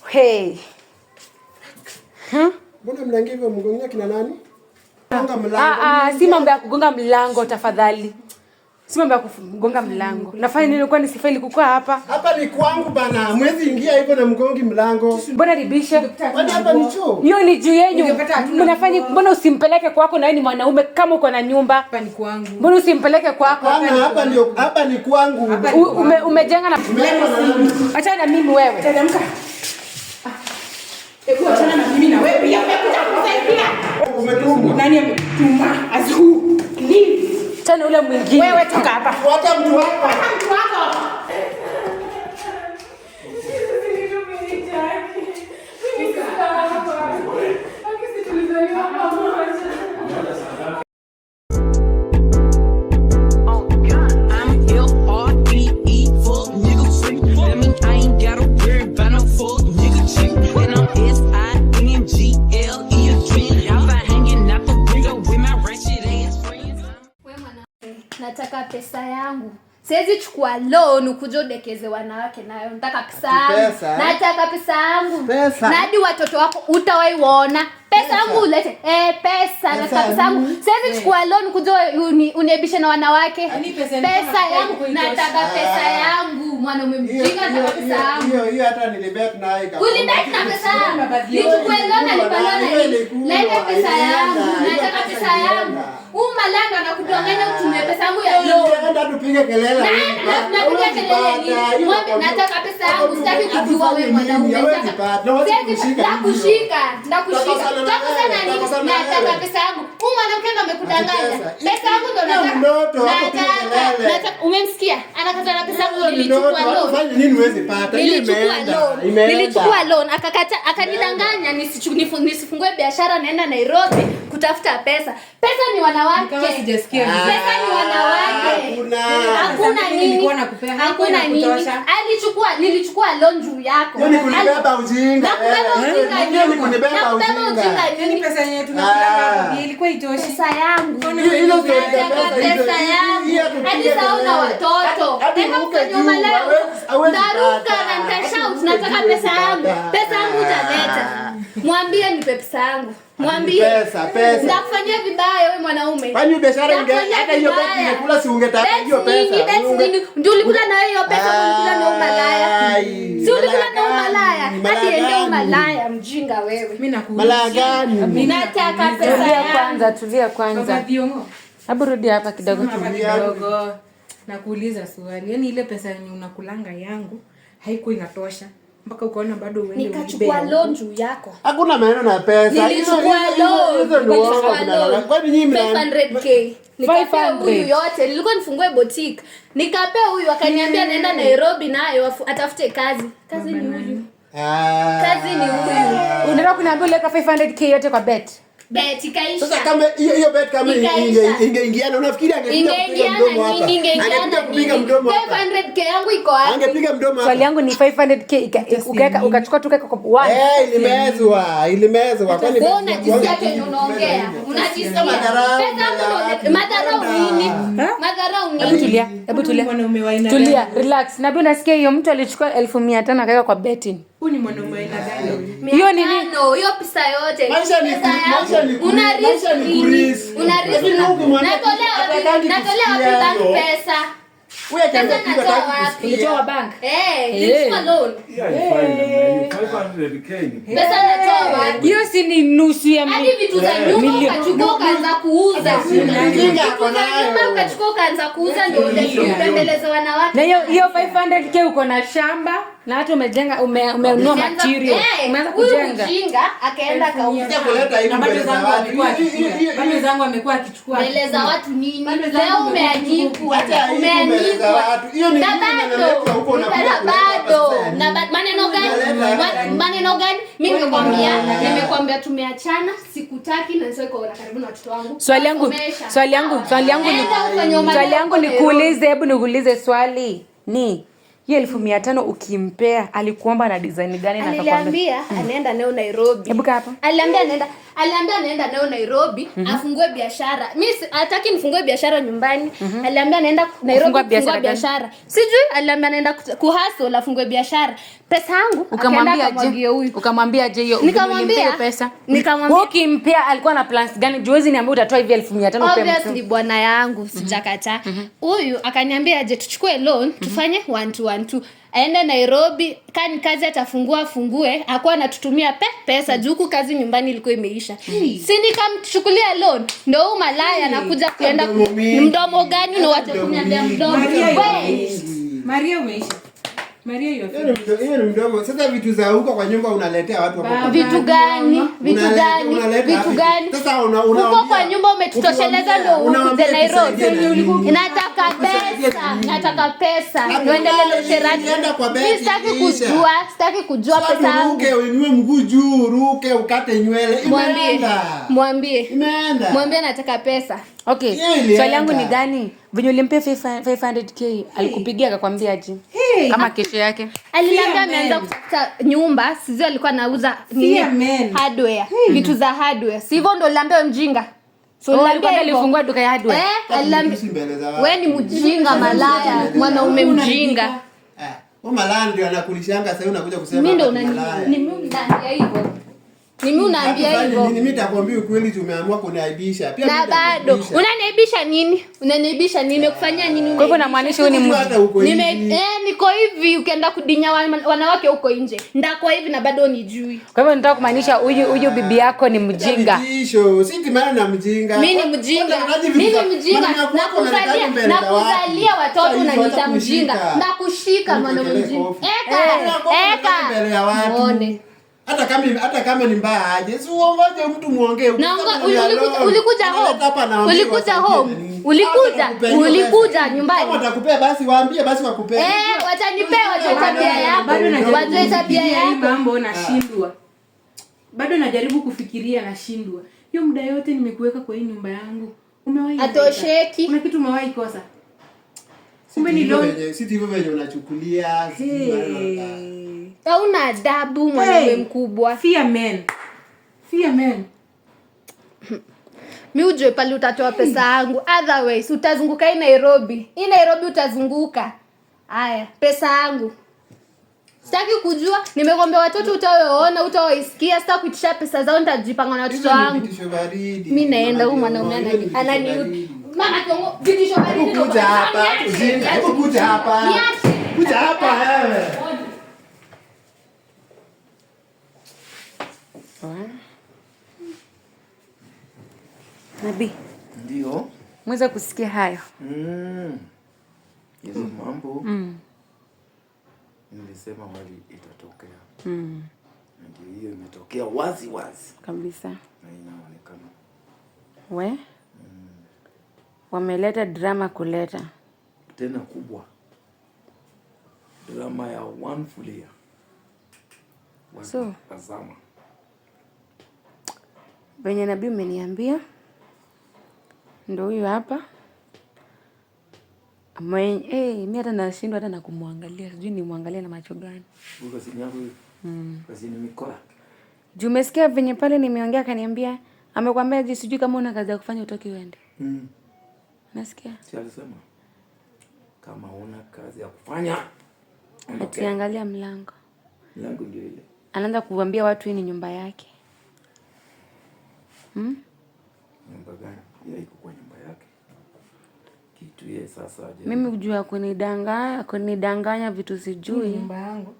Hey. Mbona mlango hivyo mgonga kina nani? Gonga mlango. Si mambo ya kugonga mlango tafadhali. Si mambo ya kugonga mlango. Nafanya nini kwa nisifeli kukaa hapa? Hapa ni kwangu bana. Mwezi ingia hivyo na mgongi mlango. Mbona ribisha? Kwani hapa ni choo? Hiyo ni juu yenu. Mnafanya mbona usimpeleke kwako na wewe ni mwanaume kama uko na nyumba? Hapa ni kwangu. Mbona usimpeleke kwako? Hapa ni kwangu. Umejenga na acha na mimi wewe. Teremka. Hebu achana na mimi na wewe. Pia umekuja kusaidia. Umetumwa. Nani ametuma? Azu. Leave. Tena ule mwingine. Wewe toka hapa. Fuata mtu wako. Mtu wako. Nataka pesa yangu. Siwezi chukua loan ukuje udekeze wanawake nayo. Nataka pesa yangu. Nataka pesa yangu. Na hadi watoto wako utawaiona. Pesa yangu ulete. Pesa. Nataka pesa yangu. Siwezi chukua loan ukuje uniebishe na wanawake. Pesa yangu. Nataka pesa yangu. Mwanaume mjinga nataka pesa yangu. Hiyo hata nilibet nayo ika. Ulibet na pesa yangu. Nichukue loan alipalona lete pesa yangu. Nataka pesa yangu. Malanga anakudanganya utumie pesa yangu ya loan. Nenda tupige kelele. Napiga kelele nini? Mwambie nataka pesa yangu, sitaki kujua wewe mwanaume. Ndakushika. Toka sana nini? Nataka pesa yangu. Mwanamke ndo amekudanganya. Pesa yangu ndo nataka. Umemsikia? Anakata pesa yangu nilichukua loan. Fanya nini uweze pata? Nilichukua loan akanidanganya nisifungue biashara naenda Nairobi kutafuta pesa. Pesa ni wanawake. Kama sijasikia pesa ni wanawake. Hakuna nini? Hakuna nini? Nilichukua loan juu yako. Yaani kunibeba ujinga. Yaani kunibeba ujinga. Yaani pesa yenyewe tunakula ilikuwa itoshi. Pesa yangu. Hilo Pesa yangu. Hadi sauna watoto. Hebu kanyoma leo. Daruka na nitashout nataka pesa yangu. Pesa yangu utaleta. Mwambie nipe pesa yangu. Mwambie pesa. Ndakufanyia vibaya wewe mwanaume. Kwani biashara hata hiyo pesa ungekula si ungetaka hiyo pesa. Ndio ulikula na hiyo pesa ulikula na umalaya. Si ulikula na umalaya. Hadi ende umalaya mjinga wewe. Mimi nakuuliza. Malaya gani? Mimi nataka pesa yangu. Tulia kwanza. Hebu rudi hapa kidogo kidogo. Nakuuliza swali. Yaani ile pesa yenye unakulanga yangu haiko inatosha. Mpaka ukaona bado uende nikachukua loan juu yako. Hakuna maneno na pesa. Nilichukua loan. Kwani nyinyi 500k. Nikapea huyu yote. Nilikuwa nifungue boutique. Nikapea huyu akaniambia naenda Nairobi nayo atafute kazi. Kazi ni huyu. Kazi ni huyu. Unataka kuniambia uleka 500k yote kwa bet? Bet ikaisha. Sasa kama hiyo bet kama ingeingiana unafikiri angepiga mdomo hapa? Angepiga mdomo hapa. 500k yangu iko wapi? Angepiga mdomo hapa. Swali yangu ni 500k ukachukua tu kwa 1. Ilimezwa. Kwani wewe unajisikia kenye unaongea? Unajisikia madharau nini? Madharau nini? Hebu tulia. Relax. Nabii unasikia hiyo mtu alichukua 1500 akaweka kwa betting. Huyu ni mwanaume aina gani? Hiyo nini? Hiyo pesa yote. Maisha ni una risk. Natolea wapi bank pesa? Wewe kama ulitoa bank? Nilichukua loan. 500k. Pesa natoa wapi? Hiyo si ni nusu ya hadi vitu za nyumba ukachukua ukaanza kuuza. Ukachukua ukaanza kuuza ndio unaendeleza wanawake. Na hiyo 500k uko na shamba na hata umejenga umenunua material. Umeanza kujenga. Ujinga akaenda kauza. Bado zangu amekuwa akichukua. Eleza watu nini? Leo umeandikwa. Hiyo ni huko bado. Na maneno gani? Mimi nimekwambia tumeachana, sikutaki na sio iko karibu na watoto wangu. Swali yangu nikuulize, hebu nikuulize swali. Hiyo 1500 ukimpea alikuomba na design gani na akakwambia? Aliniambia anaenda nayo Nairobi. Hebu kaa hapa. Aliambia anaenda nayo Nairobi, afungue biashara. Mimi hataki nifungue biashara nyumbani. Aliambia anaenda Nairobi kufungue biashara. Sijui aliambia anaenda kuhustle afungue biashara. Pesa yangu ukamwambia je? Ukamwambia je hiyo nikamwambia pesa? Nikamwambia ukimpea alikuwa na plans gani? Juzi niambia utatoa hivi 1500 kwa mtu. Obviously bwana yangu sijakataa. Huyu akaniambia je tuchukue loan tufanye 1-2 aende Nairobi, kani kazi atafungua afungue, hakuwa anatutumia pesa juu huku kazi nyumbani ilikuwa imeisha. Si nikamchukulia loan, ndio huyu malaya anakuja kuenda mdomo gani na wacha kuniambia mdomo. Maria umeisha. Maria hiyo ni mdomo. Sasa vitu za huko kwa nyumba unaletea watu hapo. Vitu gani? Sasa huko kwa nyumba umetutosheleza ndio ukuje Nairobi. Nataka pesa. Niendelee usherati. Sitaki kujua pesa yangu. Ruke uinue mguu juu, ruke ukate nywele. Mwambie nataka pesa. Okay. Swali langu ni gani? Venye ulimpea 500k alikupigia akakwambia aje? Kama kesho yake. Aliniambia ameanza kutafuta nyumba, sio alikuwa anauza hardware. Vitu za hardware. Si hivyo ndo niliambia mjinga. So niliambia alifungua duka ya hardware. Wewe ni mjinga malaya, mwanaume mjinga. Wewe malaya ndio anakulishanga sasa unakuja kusema mimi ndo unaniambia hivyo. Mimi unaambia hivyo. Mimi nitakwambia ukweli tumeamua kuniaibisha. Pia na bado. Unaniaibisha nini? Unaniaibisha nini? Nimekufanyia nini? Kwa hivyo namaanisha wewe ni niko hivi ukienda kudinya wanawake huko nje. Ndako hivi na bado nijui. Kwa hivyo nataka kumaanisha huyu bibi yako ni mjinga. Si timana na mjinga. Mimi ni mjinga. Nakuzalia watoto unaniita mjinga. Ndakushika mwanaume mjinga. Eka. Muone. Hata kama ni mbaya aje. Si uongoje mtu muongee. Ulikuja home. Ulikuja nyumbani. Kama watakupea basi waambie basi wakupee. Watanipea tabia yako. Bado tabia yako. Mambo nashindwa. Bado najaribu kufikiria nashindwa. Hiyo muda yote nimekuweka kwa hii nyumba yangu. Umewahi? Atosheki. Kuna kitu umewahi kosa? Kumbe ni loan. Si ndivyo venye unachukulia. Hauna adabu mwanaume mkubwa. Fear men. Mimi ujue pale utatoa pesa yangu. Otherwise utazunguka hii Nairobi. Utazunguka. Haya, pesa yangu. Sitaki kujua. Nimekwambia watoto utawaona, utawaisikia. Sitaki kuitisha pesa zao, nitajipanga na watoto wangu. Mimi naenda huko mwanaume anani. Mama kiongo vitisho baridi. Kuja hapa. Kuja hapa wewe. Nabii. Ndio. Mweza kusikia hayo. Hizo mambo. Nilisema wali itatokea. Ndio hiyo imetokea wazi kabisa. Na inaonekana. Wameleta drama kuleta. Tena kubwa. Drama ya one fulia. So, azama. Venye Nabii umeniambia ndio huyu hapa. Mimi hata nashindwa hata na kumwangalia. Sijui nimwangalie na macho gani. Uko sini hapo hivi. Kasi ni mikola. Juu umesikia venye pale nimeongea kaniambia amekwambia je sijui kama una kazi ya kufanya utoki uende. Nasikia. Si alisema kama una kazi ya kufanya atiangalia mlango. Mlango ndio ile. Anaanza kuambia watu hii ni nyumba yake. Nyumba gani? Yeye iko kwa nyumba yake. Kitu yeye sasa aje. Mimi ujua kunidanganya vitu sijui. Nyumba yangu.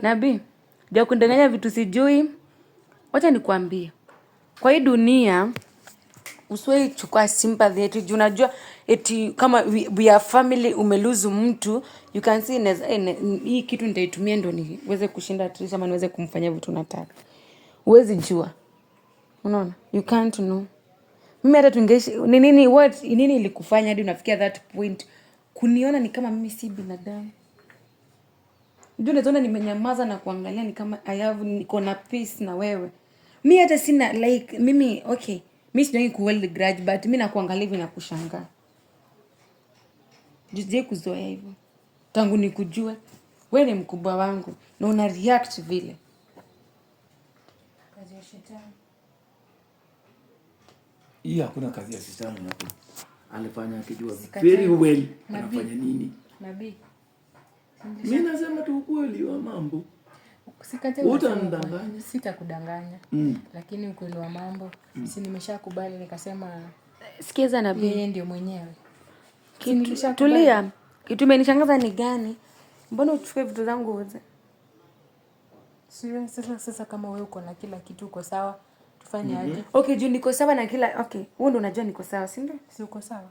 Nabii, ndio kunidanganya vitu sijui. Wacha nikwambie. Kwa hii dunia usiwe chukua sympathy eti juu unajua eti kama we are family umeluzu mtu you can see hii kitu nitaitumia ndio niweze kushinda Trisha ama niweze kumfanyia vitu nataka. Uwezi jua. Unaona? You can't know. Mimi hata tungeishi nini ilikufanya hadi unafikia that point kuniona ni kama mimi si binadamu. Ndio naona nimenyamaza na kuangalia ni kama niko na peace na wewe. Mimi hata sina like mimi okay. Mimi sijui ku hold the grudge but mimi nakuangalia hivi na kushangaa. Juje kuzoea hivyo. Tangu nikujue, wewe ni mkubwa wangu na una react vile. Kazi ya shetani. Hii hakuna kazi ya shetani hapo. Alifanya akijua very well anafanya nini. Nabii. Mimi nasema tu ukweli wa mambo. Usikate utandanganya. Sitakudanganya. Lakini ukweli wa mambo si nimeshakubali nikasema Sikiza Nabii. Yeye ndio mwenyewe. Tulia. Kitu imenishangaza ni gani? Mbona uchukue vitu zangu uze? Sasa kama wewe uko na kila kitu uko sawa, tufanye aje? Okay, juu niko sawa na kila wewe ndio unajua niko sawa, si ndio? Si uko sawa?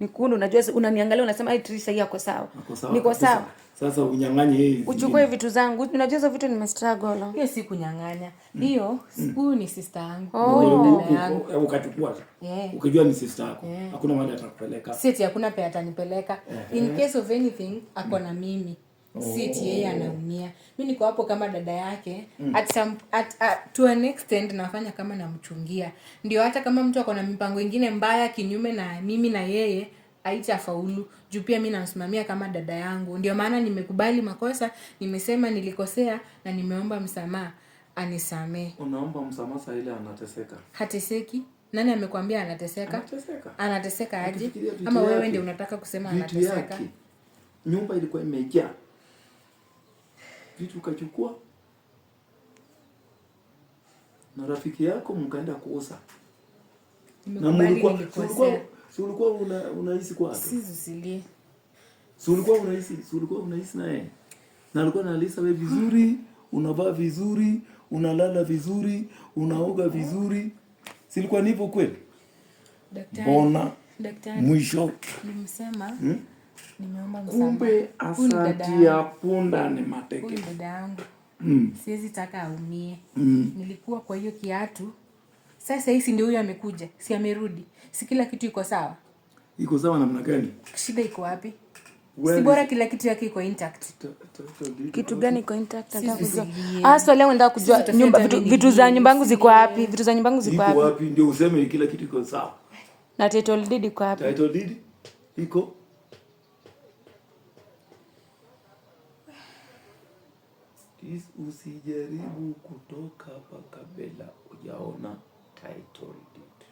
Nikuundu unajua unaniangalia unasema ai Trisha hii yako sawa. Niko sawa. Sasa unyang'anye yeye. Uchukue vitu zangu. Unajua hizo vitu nimestruggle. Hiyo si kunyang'anya. Hiyo huyu ni sister yangu. Ukachukua. Ukijua ni sister yako. Hakuna mahali atakupeleka. Sisi hakuna pia atanipeleka. In case of anything ako na mimi. Sisi yeye anaumia. Mimi niko hapo kama dada yake. To an extent nafanya kama namchungia. Ndio hata kama mtu ako na mipango ingine mbaya kinyume na mimi na yeye haitafaulu. Juu pia mimi namsimamia kama dada yangu. Ndio maana nimekubali makosa, nimesema nilikosea na nimeomba msamaha. Anisamee. Unaomba msamaha saa ile anateseka. Hateseki? Nani amekwambia anateseka? Anateseka aje? Ama wewe ndio unataka kusema anateseka? Nyumba ilikuwa imejaa. Vitu ukachukua. Na rafiki yako mkaenda kuuza. Nimekubali nilikosea. Si ulikuwa unahisi kwa hapo? Sizusilie. Si ulikuwa unahisi na yeye. Na alikuwa analisa wewe vizuri, unavaa vizuri, unalala vizuri, unaoga vizuri. Si ilikuwa hivyo kweli? Daktari. Mwisho Nimesema nimeomba msamaha. Kumbe asante ya punda ni mateke. Huyu dada yangu. Siwezi taka aumie. Nilikuwa kwa hiyo kiatu. Sasa hii ndio huyu amekuja. Si amerudi. Si kila kitu iko sawa. Iko sawa namna gani? Shida iko wapi? Si bora kila kitu yake iko intact. Kitu gani iko intact? Nataka kujua. Swali langu nataka kujua nyumba vitu za nyumba yangu ziko wapi? Vitu za nyumba yangu ziko wapi? Iko wapi ndio useme kila kitu iko sawa. Na title deed iko wapi? Title deed iko usijaribu kutoka hapa kabla hujaona title deed.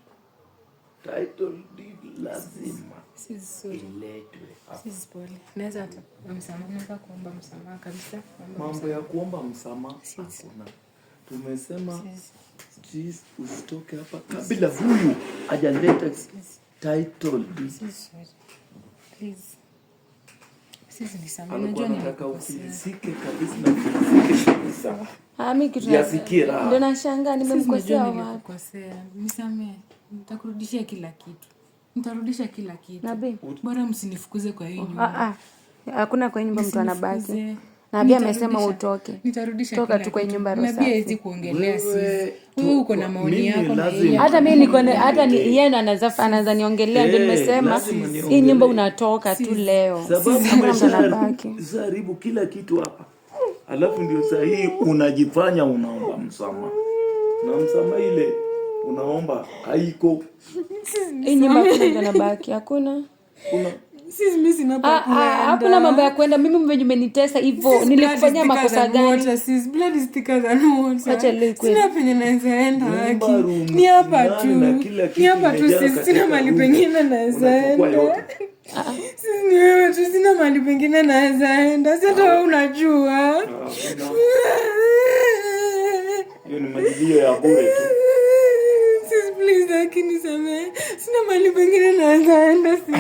Title deed lazima iletwe hapa. Sisi pole. Naweza kuomba msamaha kabisa. Mambo ya kuomba msamaha hakuna. Tumesema usitoke hapa kabla huyu hajaleta title deed. Please. Sisi nisamehe. Unajua nataka ufisike kabisa na ufisike kabisa. Mimi kitu yasikira. Ndio nashangaa nimemkosea wapi? Nisamehe. Nitakurudishia kila kitu. Nitarudisha kila kitu. Nabii. Bora msinifukuze kwa hiyo nyumba. Hakuna kwa nyumba mtu anabaki. Nabii amesema utoke. Nitarudisha toka tu kwa nyumba Rosa. Nabii hawezi kuongelea sisi. Wewe uko na maoni yako na yeye. Hata mimi niko hata yeye anaanza niongelea ndio nimesema hii nyumba unatoka tu leo. Sababu mtu anabaki. Jaribu kila kitu hapa. Alafu ndio sahihi unajifanya unaomba msamaha. Na msamaha ile unaomba haiko. Hii nyumba kuna mtu anabaki hakuna. Sisi mimi sina pa kwenda. Hakuna mambo ya kwenda. Mimi mwenyewe umenitesa hivyo. Nilikufanyia makosa gani? Sisi blood stickers and water. Acha leo kweli. Sina penye naweza enda haki. Ni hapa tu. Ni hapa tu sisi sina mahali pengine naweza enda. Sisi ni wewe tu sina mahali pengine naweza enda. Sasa wewe unajua. Hiyo ni majilio ya bure tu. Sisi please lakini nisamehe. Sina mahali pengine naweza enda sisi.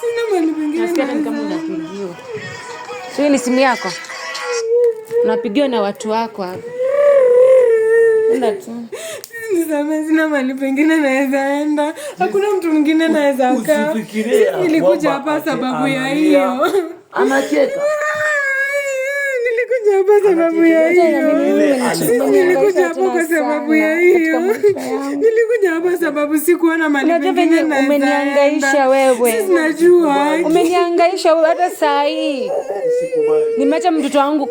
Sina mahali pengine. Nasikia kama unapigiwa. Sio ni simu yako? Unapigiwa na watu wako hapa. Enda tu. Nisamehe sina mahali pengine naweza enda. Hakuna mtu mwingine naweza kaa. Nilikuja hapa sababu ya hiyo. Anacheka. Nilikuja hapa sababu ya hiyo. Nilikuja hapa kwa sababu ya hiyo. Nilikuja hapa sababu sikuwa na mahali pengine naweza. Umenihangaisha wewe. Sisi najua. Umenihangaisha hata saa hii. Nimeacha mtoto wangu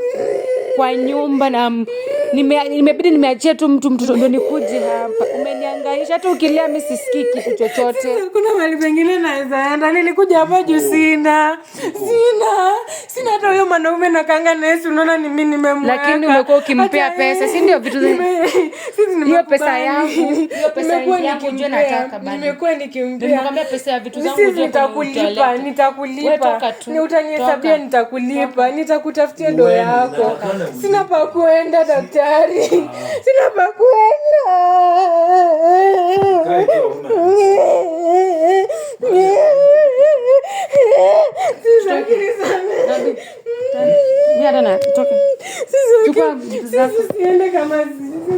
kwa nyumba na Nimebidi nimeachia tu mtoto ndio nikuje hapa. Umeniangaisha hata ukilia mimi sisikii kitu chochote. Kuna mahali pengine naweza enda. Nilikuja hapa juu sina hata huyo mwanaume na kanga nesi, unaona ni mimi nimemweka. Lakini umekuwa ukimpea pesa, si ndio vitu hiyo pesa yangu. Hiyo pesa yangu ndio nataka bana. Nimekuwa nikimpea. Nimekwambia pesa ya vitu zangu zote nitakulipa. Ni utanihesabia nitakulipa. Nitakutafutia ndo yako. Sina pa kuenda daktari. Sina pa kuenda. Mimi hata toka. Chukua Siende kama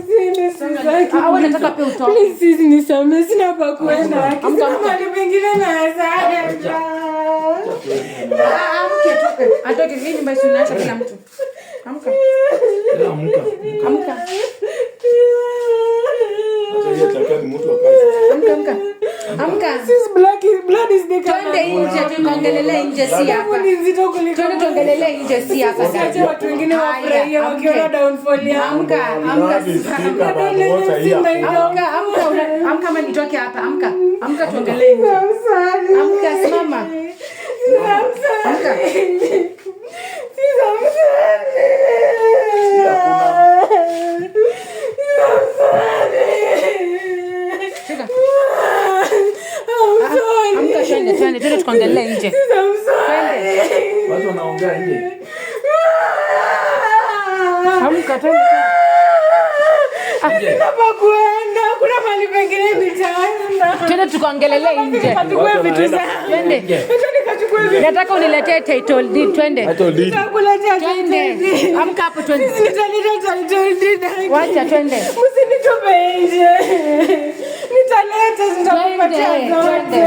siende sasa. Au nataka pia utoke. Please nisamee, sina pa kuenda. Kama mahali pengine naweza enda. Amke toka. Atoke nini basi unaacha kila mtu. Amka. Amka. Acha yeye atakani mtu akae. Amka. This blood is the color. Twende nje tuongelele nje si hapa. Ni nzito kuliko. Twende tuongelele nje si hapa. Acha watu wengine wafurahie wakiona downfall yao. Amka. Amka kama nitoke hapa. Amka tuongelee nje. Amka simama. Amka. Twende tukaangalie nje. Twende. Watu wanaongea nje. Amka twende. Hapa kuenda, kuna mahali pengine nitaenda. Twende tukaangalie nje. Tukachukue vitu zangu. Twende. Nikachukue vitu. Nataka uniletee title deed. Twende. Nitakuletea Twende. Amka hapo twende. Nitaleta title deed. Wacha twende. Msinitope nje. Nitaleta nitakupatia zote.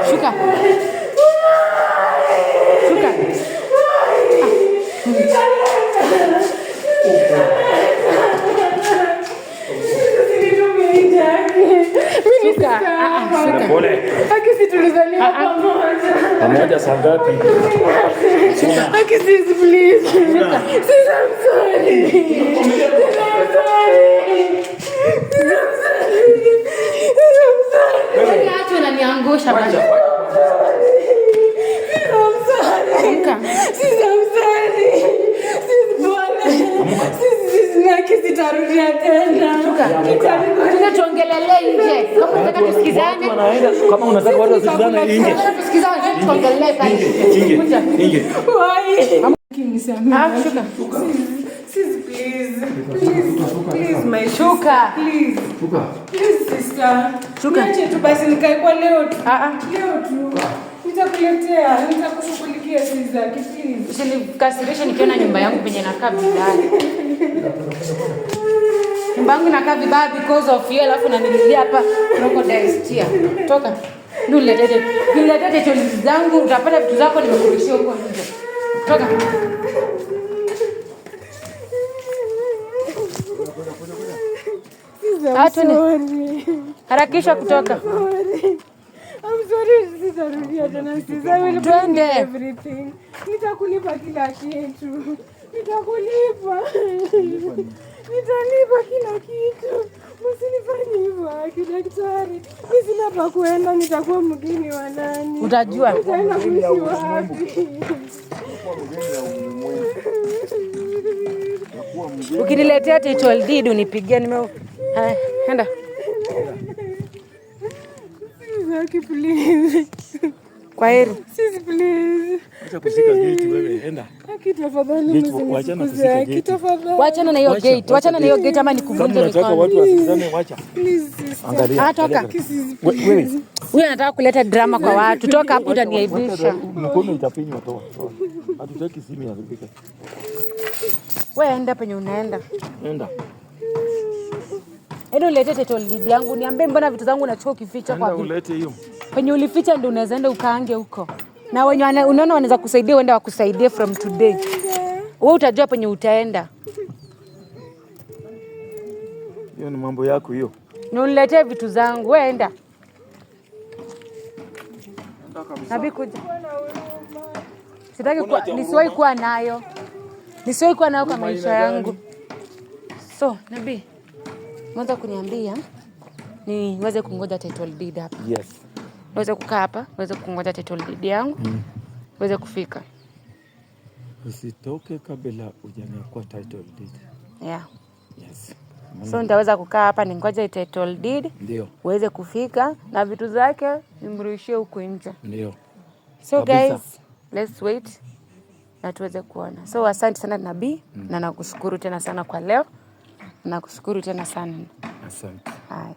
Shuka. Akisi tulizaliwa pamoja saa ngapi? Akisi please. I'm sorry. Acha unaniangusha bana. Sitarudia tena. Tuongelele nje. Kama unataka tusikizane. Kama unataka watu wasikizane nje. Tusikizane tuongelele Nje. Nje. Why? Shuka. Please my shuka. Please sister. Shuka. Niache tu basi nikae kwa leo tu. Leo tu. Nitakuletea, nitakushughulikia siza please. Usinikasirishe nikiona nyumba yangu penye nakaa vibaya. Nyumba yangu inakaa vibaya because of you, alafu unanililia hapa crocodile tear. Toka. Niletete choli zangu, utapata vitu zako nimekurudishia huko nje. Toka. Harakisha kutoka. I'm sorry, sitarudia tena sister. I will do everything. Nitakulipa kila kitu. Nitalipa kila kitu. Msinifanye hivyo daktari. Mimi sina pa kuenda, nitakuwa mgeni wa nani? Utajua. Nitaenda kuishi wapi? Ukiniletea title deed unipigie enda. Please. Kwa heri. Sisi please. Acha kushika gate wewe, enda. Tafadhali msinifukuze. Tafadhali. Wachana na hiyo gate. Wachana na hiyo gate ama nikuvunje mikono. Nataka watu wasikizane, wacha. Please. Angalia. Toka. Wewe. Huyu anataka kuleta drama kwa watu. Toka hapo utaniaibisha. Mkono itapinywa toa. Hatutaki simu ya rubika. Wewe enda penye unaenda. Enda. Endo ulete title deed yangu. Niambie mbona vitu zangu unachukua ukificha kwa vipi? Ulete hiyo. Penye ulificha ndio unaweza enda ukaange huko. Na wenye unaona wanaweza kusaidia uende wakusaidie from today. Wewe utajua penye utaenda. Hiyo ni mambo yako hiyo. Ni uniletee vitu zangu. Wewe enda. Nabii kuja. Sitaki nisiwahi kuwa nayo. Nisiwahi kuwa nayo kwa maisha yangu. So, Nabii, mwanza kuniambia niweze kungoja title deed hapa. Yes. Niweze kukaa hapa, niweze kungoja title deed yangu. Niweze kufika. Usitoke kabla hujanipa title deed. Yeah. Yes. So nitaweza kukaa hapa ningoje title deed. Ndio. Uweze kufika na vitu zake nimrudishie huko nje. Ndio. So guys, let's wait na tuweze kuona. So asante sana Nabii na nakushukuru tena sana kwa leo. Nakushukuru tena sana. Asante. Haya.